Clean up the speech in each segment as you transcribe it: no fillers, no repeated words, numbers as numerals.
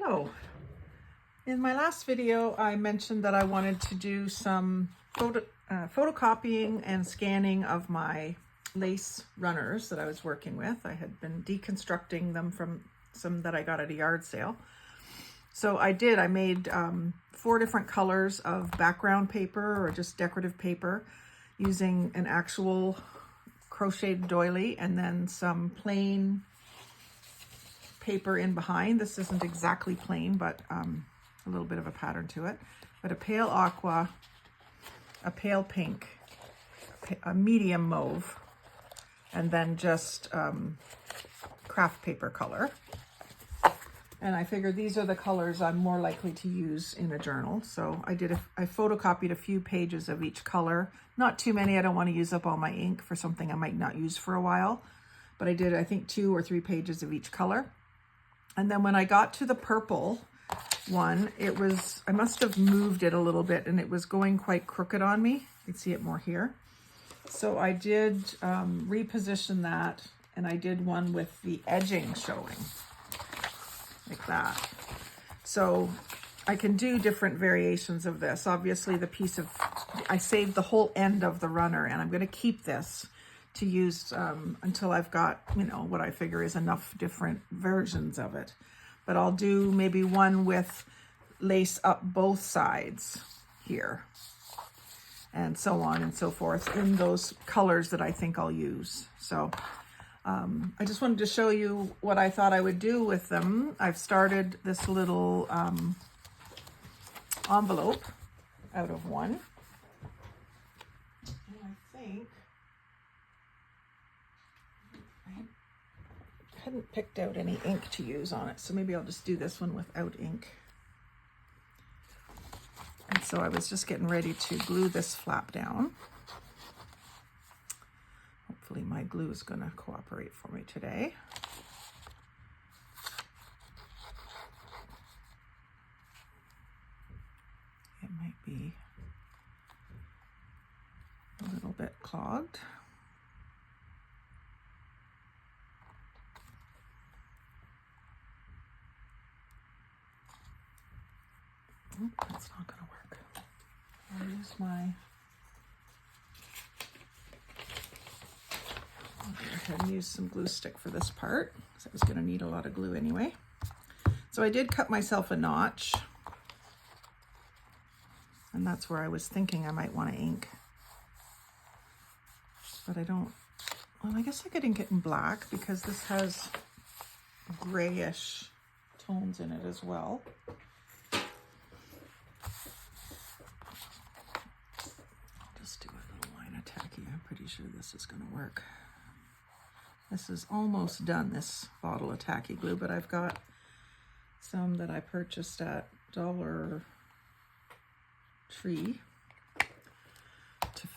Hello. In my last video, I mentioned that I wanted to do some photocopying and scanning of my lace runners that I was working with. I had been deconstructing them from some that I got at a yard sale. So I made 4 different colors of background paper or just decorative paper using an actual crocheted doily and then some plain paper in behind. This isn't exactly plain, but a little bit of a pattern to it. But a pale aqua, a pale pink, a medium mauve, and then just craft paper color. And I figured these are the colors I'm more likely to use in a journal. So I photocopied a few pages of each color. Not too many. I don't want to use up all my ink for something I might not use for a while. But I did, I think, 2 or 3 pages of each color. And then when I got to the purple one, I must have moved it a little bit and it was going quite crooked on me. You can see it more here. So I did reposition that, and I did one with the edging showing, like that. So I can do different variations of this. Obviously I saved the whole end of the runner, and I'm going to keep this to use until I've got, what I figure is enough different versions of it. But I'll do maybe one with lace up both sides here, and so on and so forth in those colors that I think I'll use. So I just wanted to show you what I thought I would do with them. I've started this little envelope out of one. And I think I hadn't picked out any ink to use on it, so maybe I'll just do this one without ink. And so I was just getting ready to glue this flap down. Hopefully my glue is going to cooperate for me today. It might be a little bit clogged. That's not going to work. I'll use I'll go ahead and use some glue stick for this part, because I was going to need a lot of glue anyway. So I did cut myself a notch, and that's where I was thinking I might want to ink. But I don't, well, I guess I could ink it in black because this has grayish tones in it as well. Do a little line of tacky. I'm pretty sure this is going to work. This is almost done, this bottle of tacky glue, but I've got some that I purchased at Dollar Tree to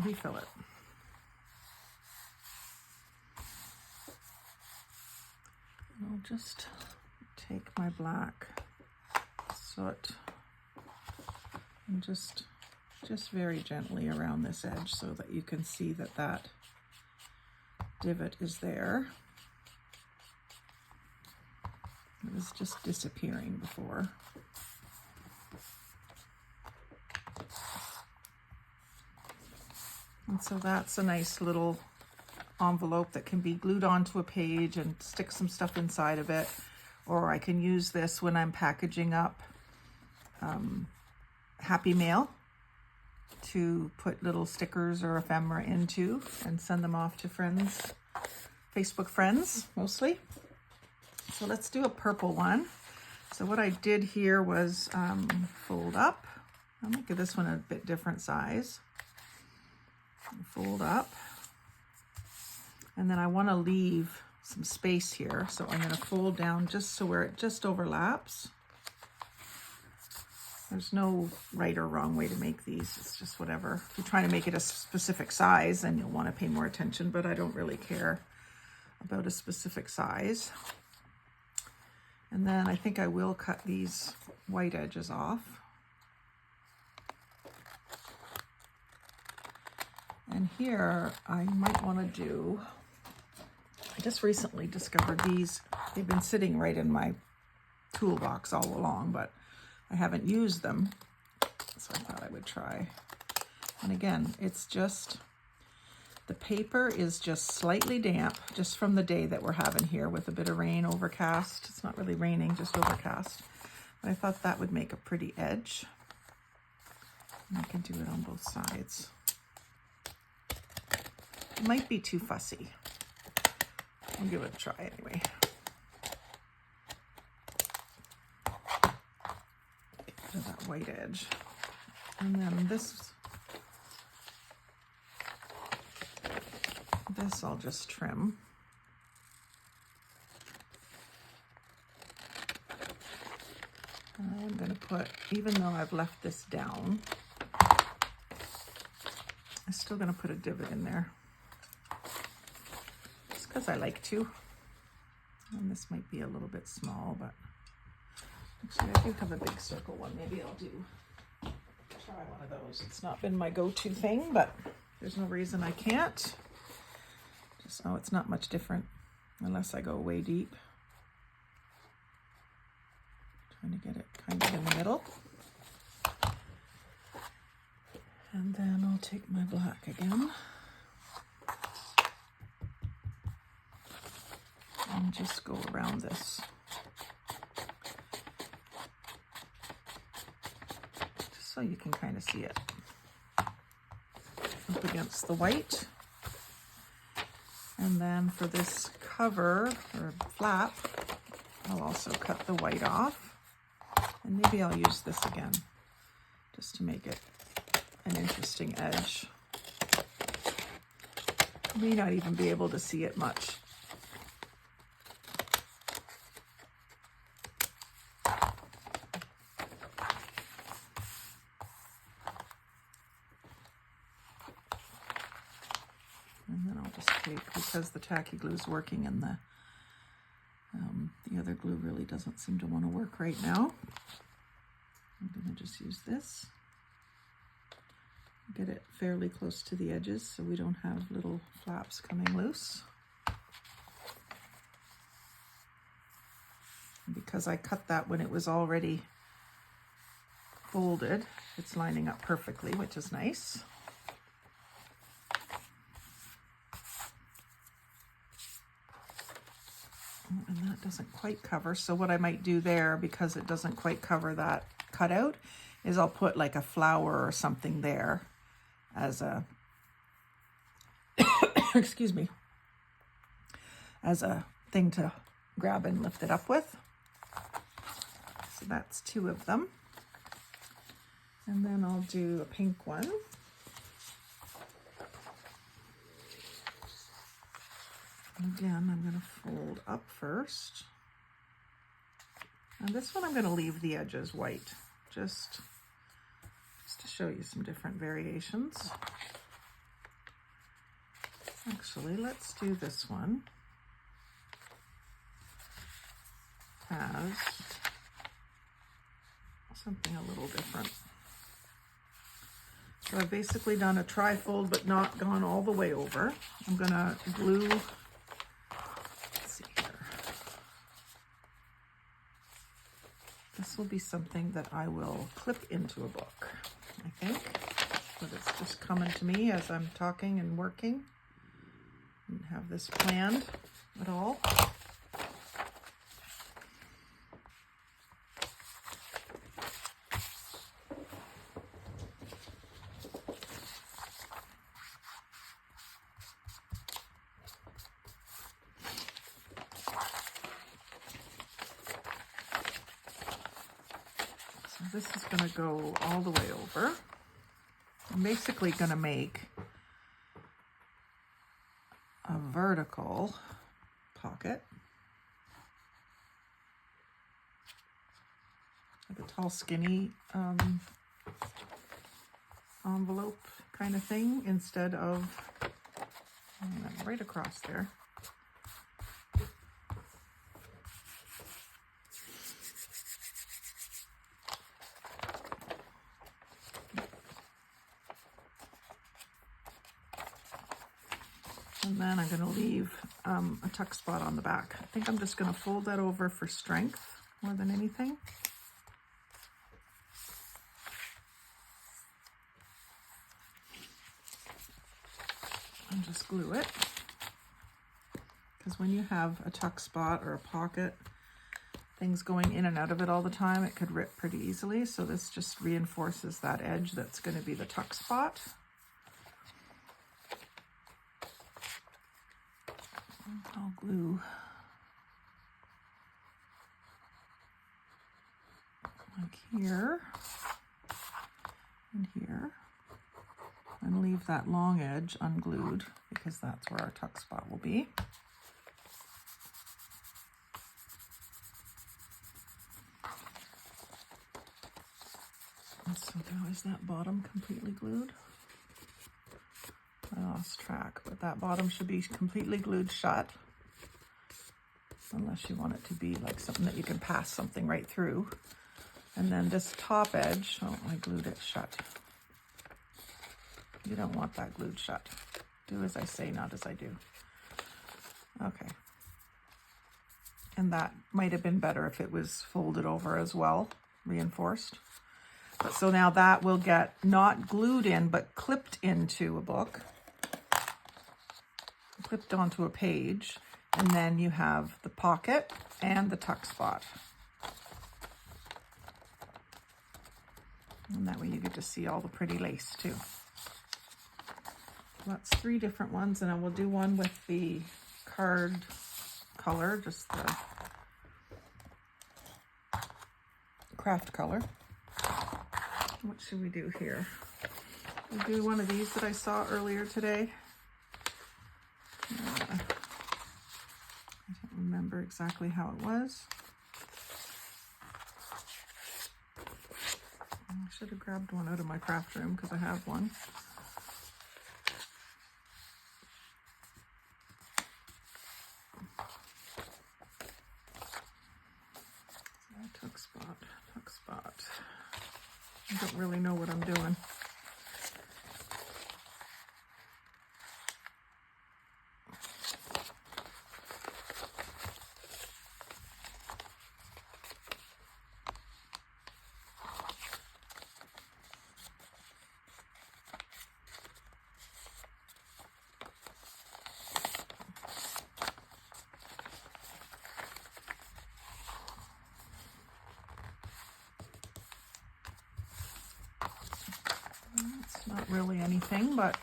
refill it. And I'll just take my black soot and just very gently around this edge so that you can see that divot is there. It was just disappearing before. And so that's a nice little envelope that can be glued onto a page and stick some stuff inside of it. Or I can use this when I'm packaging up Happy Mail to put little stickers or ephemera into and send them off to friends, Facebook friends mostly. So let's do a purple one. So what I did here was fold up. I'll make this one a bit different size. Fold up. And then I want to leave some space here. So I'm going to fold down just so where it just overlaps. There's no right or wrong way to make these. It's just whatever. If you're trying to make it a specific size, then you'll want to pay more attention, but I don't really care about a specific size. And then I think I will cut these white edges off. And here I might want to do, I just recently discovered these. They've been sitting right in my toolbox all along, but I haven't used them, so I thought I would try. And again, it's just, the paper is just slightly damp, just from the day that we're having here with a bit of rain, overcast. It's not really raining, just overcast. But I thought that would make a pretty edge. And I can do it on both sides. It might be too fussy. I'll give it a try anyway. Get rid of that white edge. And then this I'll just trim. I'm going to put, even though I've left this down, I'm still going to put a divot in there. Just because I like to. And this might be a little bit small, but actually I do have a big circle one. Maybe I'll try one of those. It's not been my go-to thing, but there's no reason I can't. Just know it's not much different unless I go way deep. Trying to get it kind of in the middle. And then I'll take my black again and just go around this. Just so you can kind of see it up against the white. And then for this cover or flap, I'll also cut the white off. And maybe I'll use this again just to make it an interesting edge. You may not even be able to see it much. And then I'll just take, because the tacky glue is working and the other glue really doesn't seem to want to work right now, I'm going to just use this. Get it fairly close to the edges so we don't have little flaps coming loose. And because I cut that when it was already folded, it's lining up perfectly, which is nice. And that doesn't quite cover, so what I might do there, because it doesn't quite cover that cutout, is I'll put like a flower or something there as a excuse me, as a thing to grab and lift it up with. So that's 2 of them. And then I'll do a pink one. And again, I'm going to fold up first. And this one I'm going to leave the edges white, just to show you some different variations. Actually, let's do this one as something a little different. So I've basically done a tri-fold but not gone all the way over. I'm going to glue, let's see here. This will be something that I will clip into a book, I think. But it's just coming to me as I'm talking and working. Didn't have this planned at all. So this is going to go all the way over. I'm basically going to make a vertical pocket, like a tall skinny envelope kind of thing, instead of right across there. And then I'm going to leave a tuck spot on the back. I think I'm just going to fold that over for strength. more than anything. And just glue it. Because when you have a tuck spot or a pocket, things going in and out of it all the time, it could rip pretty easily. So this just reinforces that edge that's going to be the tuck spot. I'll glue like here and here, and leave that long edge unglued because that's where our tuck spot will be. And so now is that bottom completely glued? I lost track, but that bottom should be completely glued shut, unless you want it to be like something that you can pass something right through. And then this top edge, oh, I glued it shut. You don't want that glued shut. Do as I say, not as I do. Okay. And that might have been better if it was folded over as well, reinforced. But so now that will get not glued in, but clipped into a book. Clipped onto a page, and then you have the pocket and the tuck spot. And that way you get to see all the pretty lace too. That's 3 different ones, and I will do one with the card color, just the craft color. What should we do here? We'll do one of these that I saw earlier today. I don't remember exactly how it was. I should have grabbed one out of my craft room because I have one. Tuck spot, tuck spot. I don't really know what I'm doing. It's not really anything, but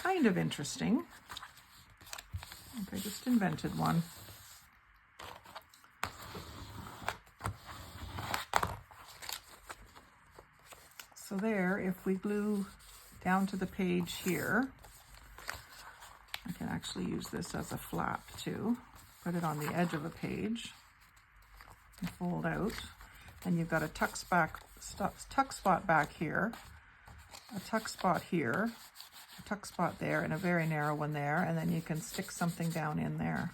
kind of interesting. I think I just invented one. So there, if we glue down to the page here, I can actually use this as a flap too. Put it on the edge of a page and fold out. And you've got a tuck spot back here, a tuck spot here, a tuck spot there, and a very narrow one there, and then you can stick something down in there.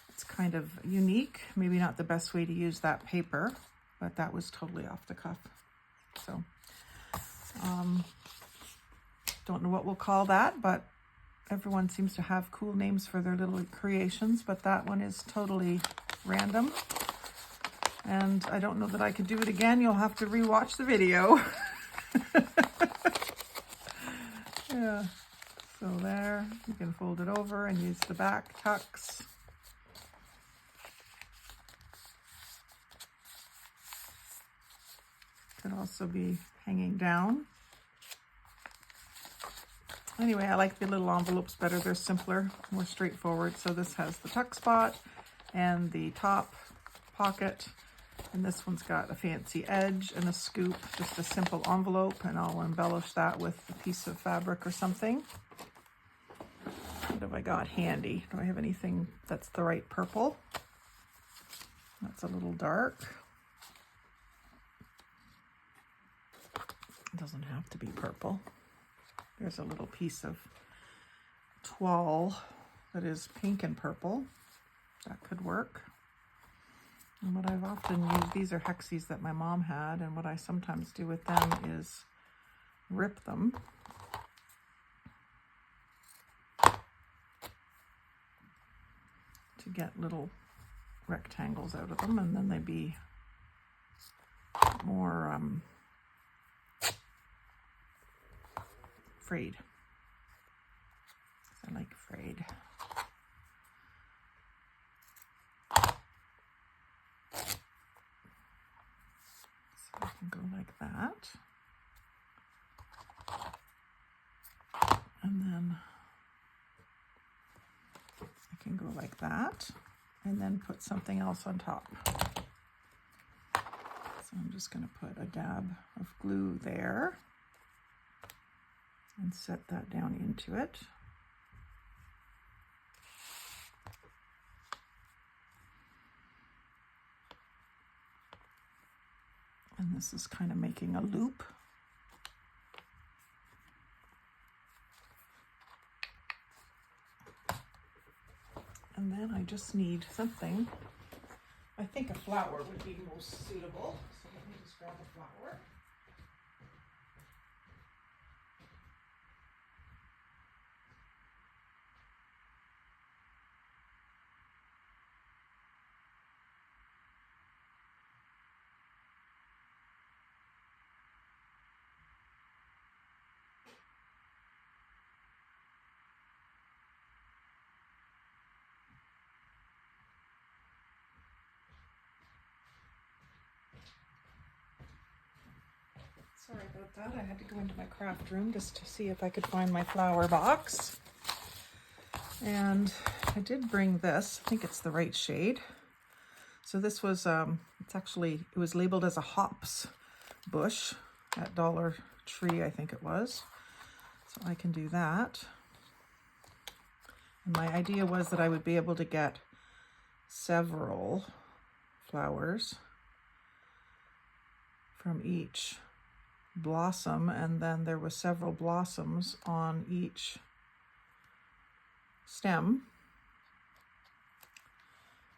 It's kind of unique, maybe not the best way to use that paper, but that was totally off the cuff. So, don't know what we'll call that, but everyone seems to have cool names for their little creations, but that one is totally random. And I don't know that I could do it again. You'll have to rewatch the video. Yeah. So there, you can fold it over and use the back tucks. Could also be hanging down. Anyway, I like the little envelopes better. They're simpler, more straightforward. So this has the tuck spot and the top pocket. And this one's got a fancy edge and a scoop, just a simple envelope, and I'll embellish that with a piece of fabric or something. What have I got handy? Do I have anything that's the right purple? That's a little dark. It doesn't have to be purple. There's a little piece of toile that is pink and purple. That could work. And what I've often used, these are hexies that my mom had, and what I sometimes do with them is rip them. To get little rectangles out of them, and then they'd be more frayed. I like frayed. So I can go like that. And then I can go like that and then put something else on top. So I'm just going to put a dab of glue there and set that down into it. And this is kind of making a loop. And then I just need something. I think a flower would be most suitable. So let me just grab a flower. Sorry about that. I had to go into my craft room just to see if I could find my flower box. And I did bring this. I think it's the right shade. So this was, it was labeled as a hops bush at Dollar Tree, I think it was. So I can do that. And my idea was that I would be able to get several flowers from each blossom, and then there were several blossoms on each stem.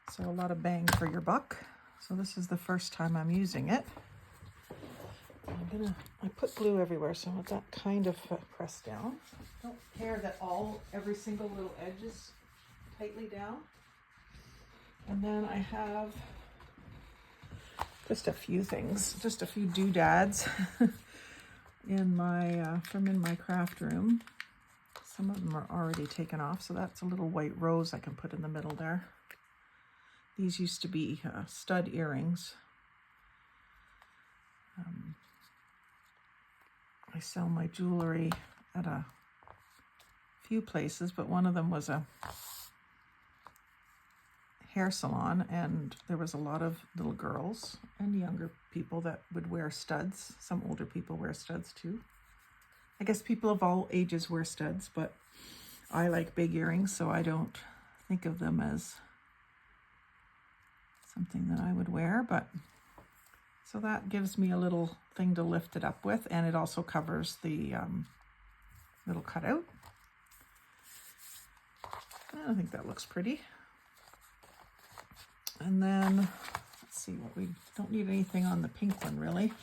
So a lot of bang for your buck. So this is the first time I'm using it. I put glue everywhere, so it's that kind of pressed down. Don't care that every single little edge is tightly down. And then I have just a few things, just a few doodads in my craft room. Some of them are already taken off, so that's a little white rose I can put in the middle there. These used to be stud earrings. I sell my jewelry at a few places, but one of them was a hair salon, and there was a lot of little girls and younger people that would wear studs. Some older people wear studs too. I guess people of all ages wear studs, but I like big earrings, so I don't think of them as something that I would wear. But so that gives me a little thing to lift it up with, and it also covers the little cutout. I think that looks pretty. And then let's see what we don't need anything on the pink one really.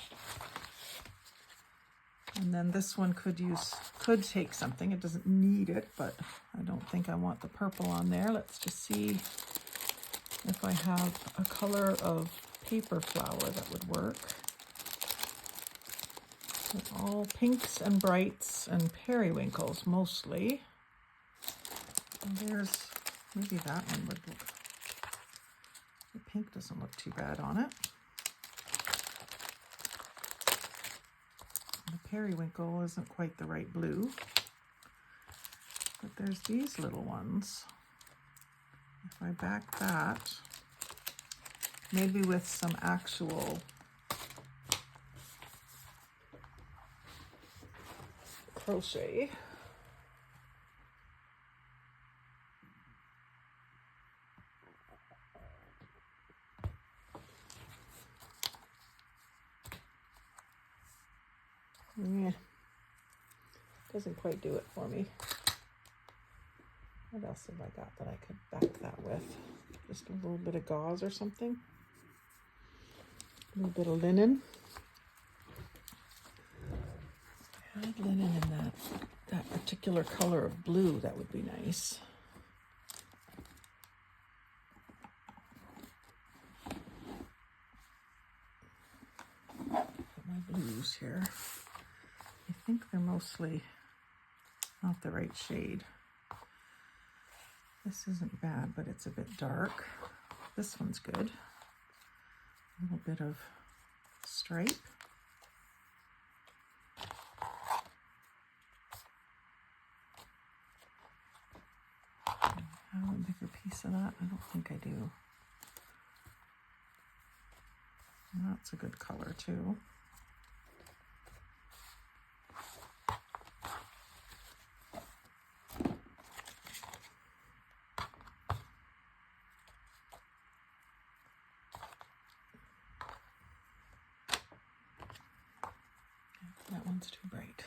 And then this one could take something. It doesn't need it, but I don't think I want the purple on there. Let's just see if I have a color of paper flower that would work. So all pinks and brights and periwinkles mostly. And maybe that one would look. The pink doesn't look too bad on it. The periwinkle isn't quite the right blue. But there's these little ones. If I back that, maybe with some actual crochet. Yeah, doesn't quite do it for me. What else have I got that I could back that with? Just a little bit of gauze or something. A little bit of linen. I have linen in that particular color of blue. That would be nice. blues here. I think they're mostly not the right shade. This isn't bad, but it's a bit dark. This one's good. A little bit of stripe. Have a bigger piece of that? I don't think I do. And that's a good color too. That one's too bright.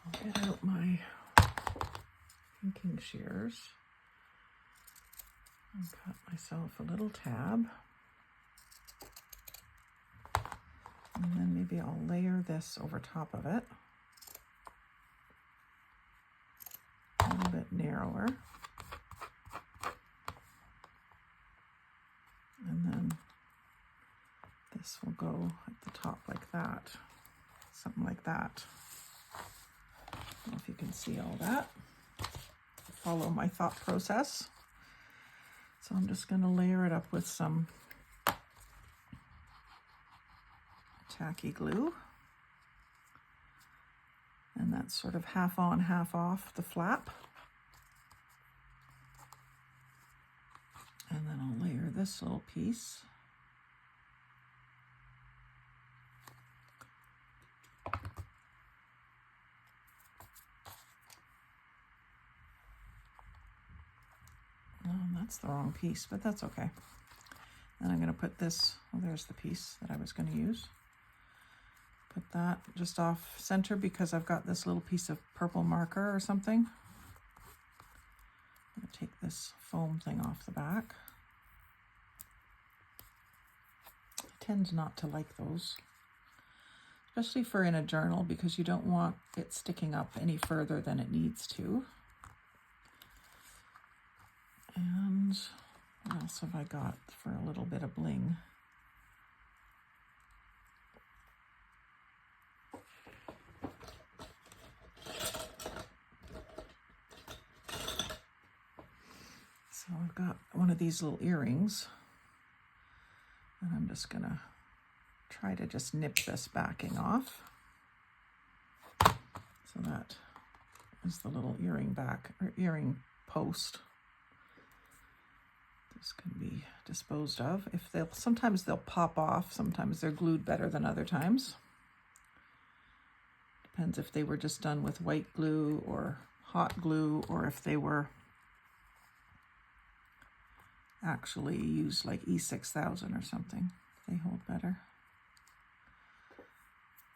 I'll get out my pinking shears and cut myself a little tab. And then maybe I'll layer this over top of it. A little bit narrower. And then this will go at the top like that. Something like that. I don't know if you can see all that. Follow my thought process. So I'm just going to layer it up with some tacky glue. And that's sort of half on, half off the flap. And then I'll layer this little piece. That's the wrong piece, but that's okay. And I'm going to put this, well, there's the piece that I was going to use. Put that just off center because I've got this little piece of purple marker or something. I'm going to take this foam thing off the back. I tend not to like those, especially for in a journal, because you don't want it sticking up any further than it needs to. And what else have I got for a little bit of bling? So I've got one of these little earrings, and I'm just gonna try to just nip this backing off. So that is the little earring back, or earring post. This can be disposed of. Sometimes they'll pop off, sometimes they're glued better than other times. Depends if they were just done with white glue or hot glue, or if they were actually used like E6000 or something. They hold better.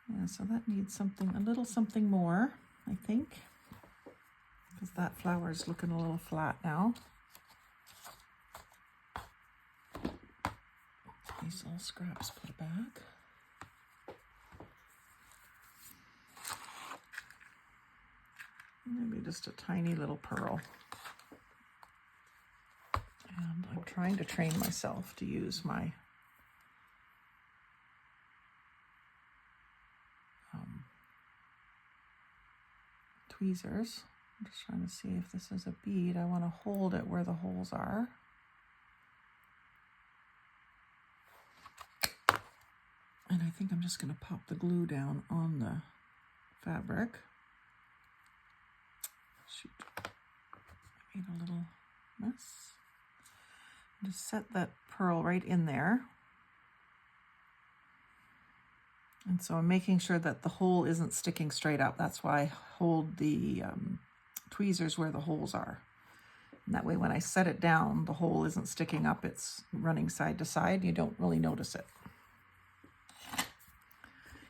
Yeah, so that needs a little something more, I think, because that flower is looking a little flat now. These little scraps put back. Maybe just a tiny little pearl. And I'm trying to train myself to use my tweezers. I'm just trying to see if this is a bead. I want to hold it where the holes are. And I think I'm just going to pop the glue down on the fabric. Shoot, I made a little mess. Just set that pearl right in there. And so I'm making sure that the hole isn't sticking straight up. That's why I hold the tweezers where the holes are. And that way when I set it down, the hole isn't sticking up. It's running side to side. You don't really notice it.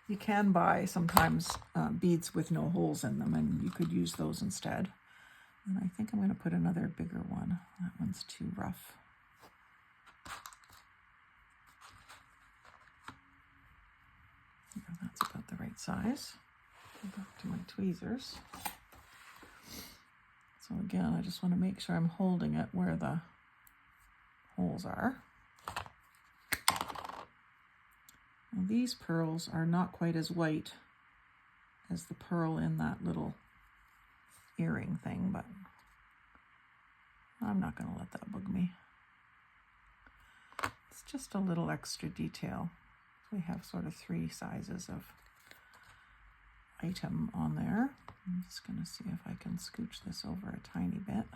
You can buy sometimes beads with no holes in them, and you could use those instead. And I think I'm going to put another bigger one. That one's too rough. Yeah, that's about the right size. Go back to my tweezers. So again, I just want to make sure I'm holding it where the holes are. Now, these pearls are not quite as white as the pearl in that little earring thing, but I'm not going to let that bug me. It's just a little extra detail. We have sort of 3 sizes of item on there. I'm just going to see if I can scooch this over a tiny bit.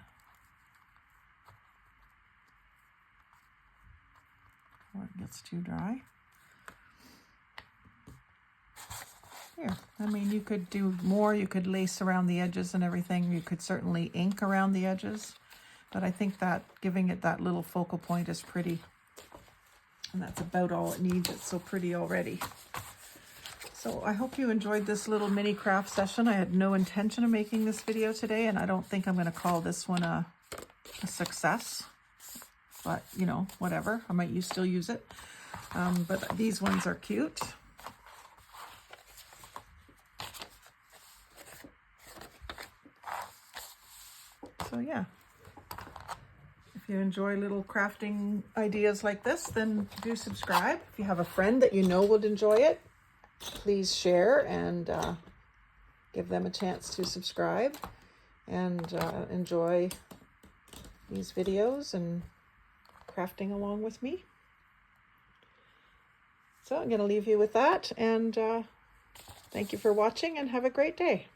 Before it gets too dry. Here, I mean, you could do more. You could lace around the edges and everything. You could certainly ink around the edges. But I think that giving it that little focal point is pretty. And that's about all it needs. It's so pretty already. So I hope you enjoyed this little mini craft session. I had no intention of making this video today, and I don't think I'm going to call this one a success. But, you know, whatever. I might still use it. But these ones are cute. So yeah. If you enjoy little crafting ideas like this, then do subscribe. If you have a friend that you know would enjoy it, please share and give them a chance to subscribe and enjoy these videos and crafting along with me. So I'm going to leave you with that, and thank you for watching and have a great day.